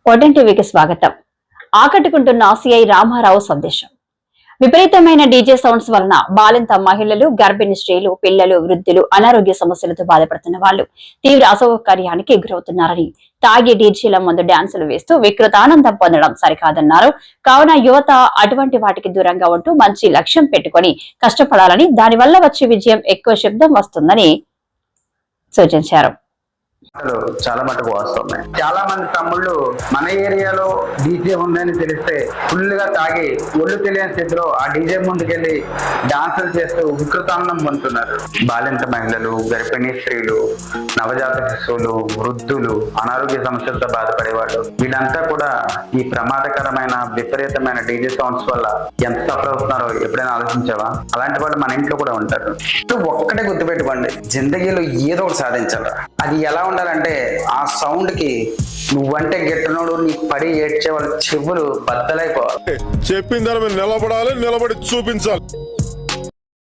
ఓటెన్ టీవీకి స్వాగతం. ఆకట్టుకుంటున్న సిఐ రామారావు సందేశం. విపరీతమైన డీజే సౌండ్స్ వలన బాలింత మహిళలు, గర్భిణీ స్త్రీలు, పిల్లలు, వృద్ధులు అనారోగ్య సమస్యలతో బాధపడుతున్న వాళ్లు తీవ్ర అసౌకర్యానికి గురవుతున్నారని, తాగి డీజేల ముందు డ్యాన్సులు వేస్తూ వికృత ఆనందం పొందడం సరికాదన్నారు. కావున యువత అటువంటి వాటికి దూరంగా ఉంటూ మంచి లక్ష్యం పెట్టుకుని కష్టపడాలని, దానివల్ల వచ్చే విజయం ఎక్కువ శబ్దం వస్తుందని సూచించారు. చాలా మటుకు వాస్తవమే. చాలా మంది తమ్ముళ్ళు మన ఏరియాలో డీజే ఉందని తెలిస్తే ఫుల్ గా తాగి ఒళ్ళు తెలియని స్థితిలో ఆ డీజే ముందుకెళ్లి డాన్సులు చేస్తూ వికృతానందం పొందుతున్నారు. బాలింత మహిళలు, గర్భిణీ స్త్రీలు, నవజాత శిశువులు, వృద్ధులు, అనారోగ్య సమస్యలతో బాధపడేవాళ్ళు వీళ్ళంతా కూడా ఈ ప్రమాదకరమైన విపరీతమైన డీజే సౌండ్స్ వల్ల ఎంత సఫర్ అవుతున్నారో ఎప్పుడైనా ఆలోచించావా? అలాంటి వాళ్ళు మన ఇంట్లో కూడా ఉంటారు. ఒక్కటే గుర్తుపెట్టుకోండి, జిందగీలో ఏదో ఒకటి సాధించాలి. అది ఎలా ఉండాలంటే ఆ సౌండ్ కి నువ్వంటే గెట్టనోడు నీ పడి ఏడ్చే వాళ్ళ చెవులు బద్దలైపోవాలి. చెప్పిన దాని మీద నిలబడాలి, నిలబడి చూపించాలి.